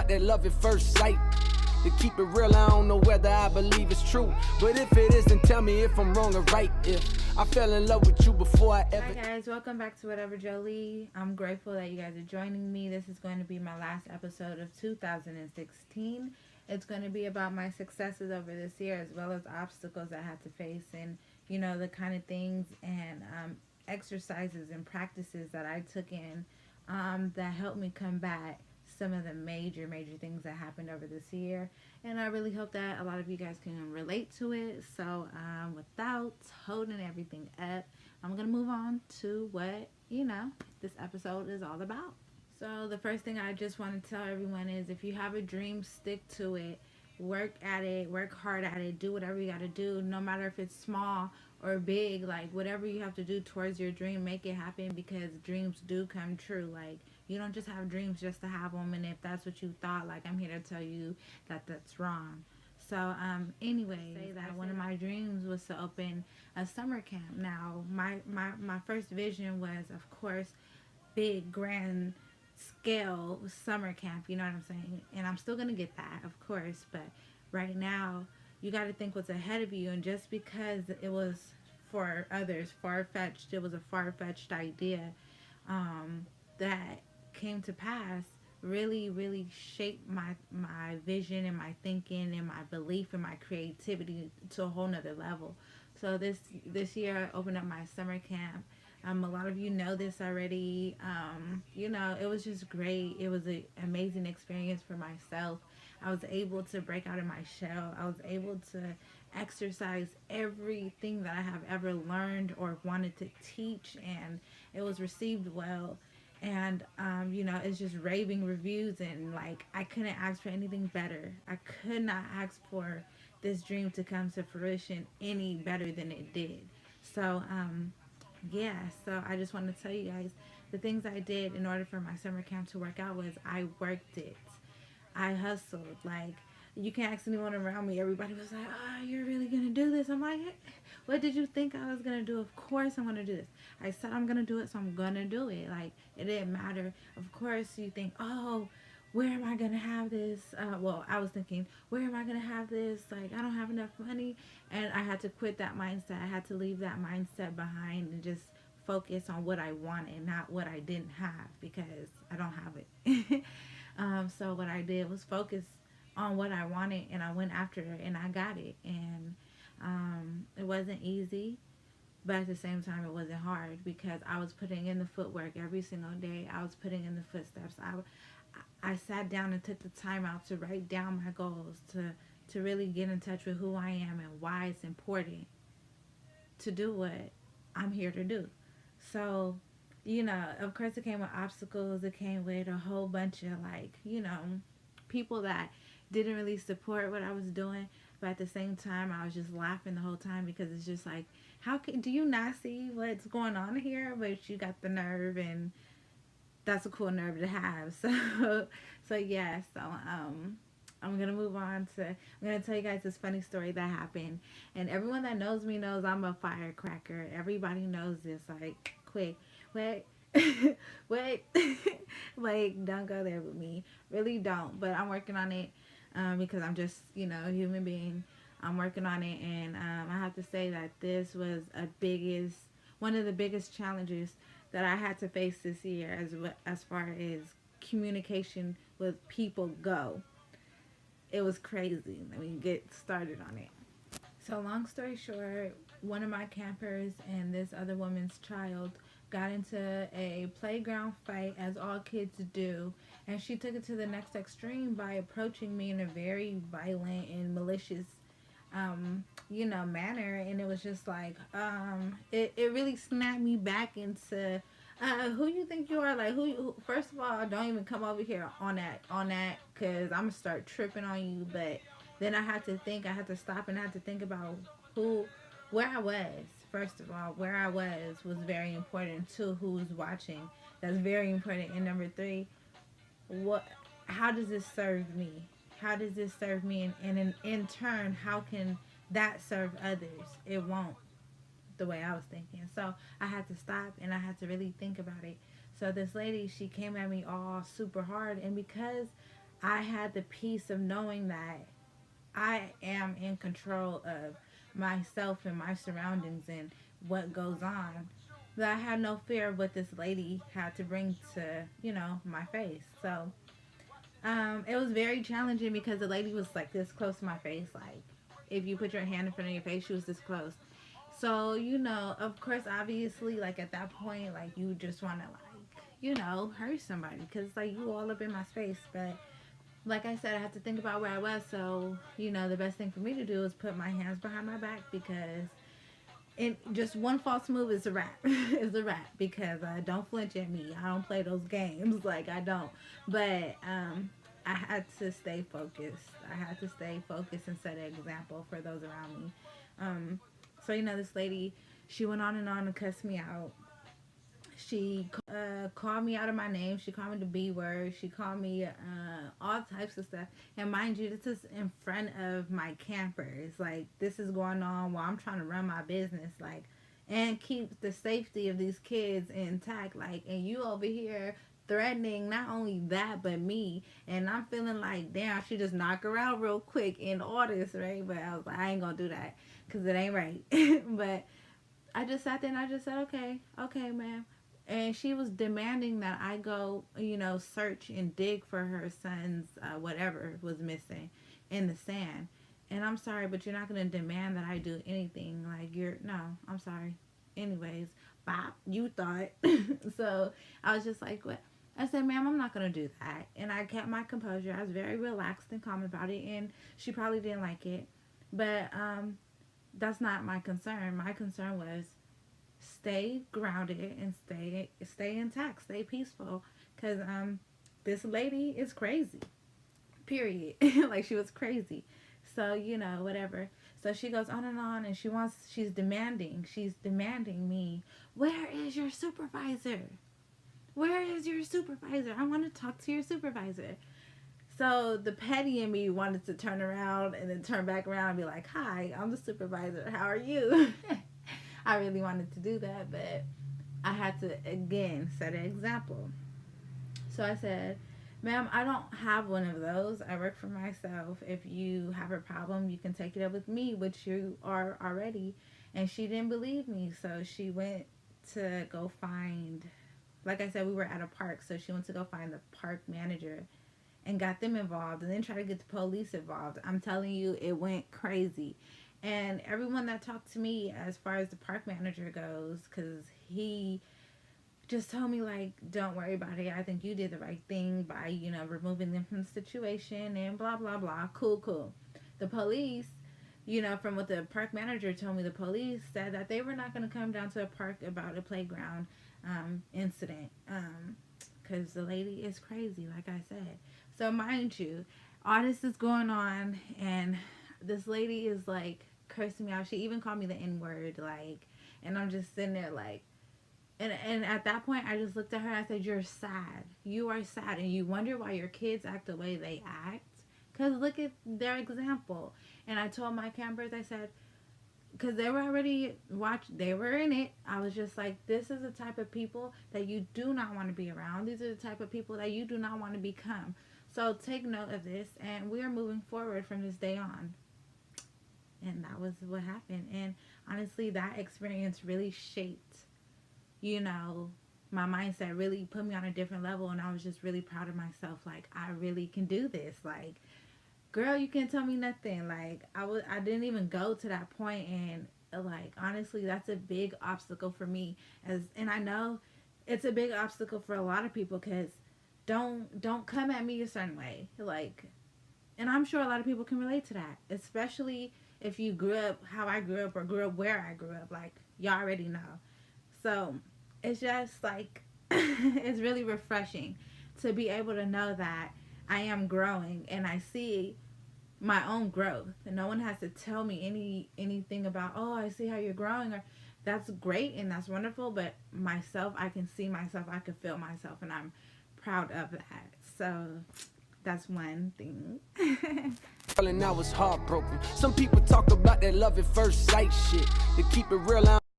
about that love at first sight. To keep it real, I don't know whether I believe it's true. But if it isn't, tell me if I'm wrong or right. If I fell in love with you before I ever... Hi guys, welcome back to whateverJolee. I'm grateful that you guys are joining me. This is going to be my last episode of 2016. It's going to be about my successes over this year, as well as obstacles I had to face, and you know, the kind of things and exercises and practices that I took in that helped me combat some of the major things that happened over this year. And I really hope that a lot of you guys can relate to it. So without holding everything up, I'm gonna move on to what, you know, this episode is all about. So the first thing I just want to tell everyone is, if you have a dream, stick to it. Work at it, work hard at it, do whatever you got to do, no matter if it's small or big. Like, whatever you have to do towards your dream, make it happen, because dreams do come true. Like, you don't just have dreams just to have them, and if that's what you thought, like, I'm here to tell you that that's wrong. So anyway, say that one of my dreams was to open a summer camp. Now my first vision was, of course, big, grand scale summer camp, you know what I'm saying? And I'm still gonna get that, of course, but right now you got to think what's ahead of you. And just because it was for others far-fetched, it was a far-fetched idea that came to pass, really shaped my vision and my thinking and my belief and my creativity to a whole nother level. So this year I opened up my summer camp. A lot of you know this already. You know, it was just great. It was an amazing experience for myself. I was able to break out of my shell. I was able to exercise everything that I have ever learned or wanted to teach, and it was received well. And you know, it's just raving reviews, and like, I couldn't ask for anything better. I could not ask for this dream to come to fruition any better than it did. So yeah, so I just want to tell you guys the things I did in order for my summer camp to work out was I worked it. I hustled. Like, you can't ask anyone around me. Everybody was like, "Oh, you're really gonna do this?" I'm like, "What did you think I was gonna do? Of course I'm gonna do this. I said I'm gonna do it, so I'm gonna do it." Like, it didn't matter. Of course you think, "Oh, where am I gonna have this?" Well, I was thinking, where am I gonna have this? Like, I don't have enough money, and I had to quit that mindset. I had to leave that mindset behind and just focus on what I wanted, not what I didn't have, because I don't have it. So what I did was focus on what I wanted, and I went after it, and I got it. And it wasn't easy, but at the same time, it wasn't hard, because I was putting in the footwork every single day. I was putting in the footsteps. I sat down and took the time out to write down my goals, to really get in touch with who I am and why it's important to do what I'm here to do. So, you know, of course it came with obstacles. It came with a whole bunch of, like, you know, people that didn't really support what I was doing. But at the same time, I was just laughing the whole time, because it's just like, do you not see what's going on here? But you got the nerve, and that's a cool nerve to have. So yeah, so I'm gonna move on to, I'm gonna tell you guys this funny story that happened. And everyone that knows me knows I'm a firecracker. Everybody knows this. Like, quick, wait, wait, like, don't go there with me. Really don't. But I'm working on it, because I'm just, you know, a human being. I'm working on it, and I have to say that this was one of the biggest challenges that I had to face this year, as far as communication with people go. It was crazy. Let me get started on it. So long story short, one of my campers and this other woman's child got into a playground fight, as all kids do, and she took it to the next extreme by approaching me in a very violent and malicious you know, manner. And it was just like, it really snapped me back into, who you think you are? Like, first of all, don't even come over here on that, because I'm gonna start tripping on you. But then I had to stop, and I had to think about where I was. First of all, where I was very important. Two, who was watching, that's very important. And number three, how does this serve me? How does this serve me? And in turn, how can that serve others? It won't, the way I was thinking. So I had to stop, and I had to really think about it. So this lady, she came at me all super hard, and because I had the peace of knowing that I am in control of myself and my surroundings and what goes on. That I had no fear of what this lady had to bring to, my face. So, it was very challenging because the lady was like this close to my face. Like, if you put your hand in front of your face, she was this close. So, of course, obviously, like at that point, like you just want to, like, hurt somebody because, like, you all up in my space. But like I said, I had to think about where I was. So, the best thing for me to do is put my hands behind my back because just one false move is a wrap. Is a wrap because don't flinch at me. I don't play those games. Like, I don't. But I had to stay focused. I had to stay focused and set an example for those around me. So, this lady, she went on and cussed me out. She called me out of my name. She called me the B word. She called me all types of stuff. And mind you, this is in front of my campers. Like, this is going on while I'm trying to run my business, like, and keep the safety of these kids intact. Like, and you over here threatening not only that, but me. And I'm feeling like, damn, I should just knock her out real quick in all this, right? But I was like, I ain't gonna do that because it ain't right. But I just sat there and I just said, okay, ma'am. And she was demanding that I go, search and dig for her son's whatever was missing in the sand. And I'm sorry, but you're not going to demand that I do anything. Like, no, I'm sorry. Anyways, bop, you thought. So I was just like, what? I said, ma'am, I'm not going to do that. And I kept my composure. I was very relaxed and calm about it. And she probably didn't like it. But that's not my concern. My concern was, stay grounded and stay intact, stay peaceful, because this lady is crazy, period. Like, she was crazy. So, whatever. So she goes on and she's demanding me, where is your supervisor? Where is your supervisor? I want to talk to your supervisor. So the petty in me wanted to turn around and then turn back around and be like, hi, I'm the supervisor, how are you? I really wanted to do that, but I had to, again, set an example. So I said, ma'am, I don't have one of those. I work for myself. If you have a problem, you can take it up with me, which you are already. And she didn't believe me, so she went to go find, like I said, we were at a park, so she went to go find the park manager and got them involved and then try to get the police involved. I'm telling you, it went crazy. And everyone that talked to me as far as the park manager goes, because he just told me, like, don't worry about it. I think you did the right thing by, removing them from the situation and blah, blah, blah. Cool. The police, from what the park manager told me, the police said that they were not going to come down to a park about a playground incident because the lady is crazy, like I said. So mind you, all this is going on and this lady is, like, cursing me out. She even called me the N-word, like, and I'm just sitting there like, and at that point I just looked at her and I said, you're sad. You are sad and you wonder why your kids act the way they act, because look at their example. And I told my campers, I said, because they were already they were in it, I was just like, this is the type of people that you do not want to be around. These are the type of people that you do not want to become. So take note of this, and we are moving forward from this day on. And that was what happened. And honestly, that experience really shaped, my mindset, really put me on a different level. And I was just really proud of myself. Like, I really can do this. Like, girl, you can't tell me nothing. Like, I didn't even go to that point. And, like, honestly, that's a big obstacle for me. And I know it's a big obstacle for a lot of people, because don't come at me a certain way. Like, and I'm sure a lot of people can relate to that, especially if you grew up how I grew up or grew up where I grew up. Like, y'all already know. So it's just like, it's really refreshing to be able to know that I am growing and I see my own growth. And no one has to tell me anything about, oh, I see how you're growing. Or that's great and that's wonderful. But myself, I can see myself, I can feel myself, and I'm proud of that. So that's one thing. And I was heartbroken. Some people talk about that love at first sight shit. To keep it real,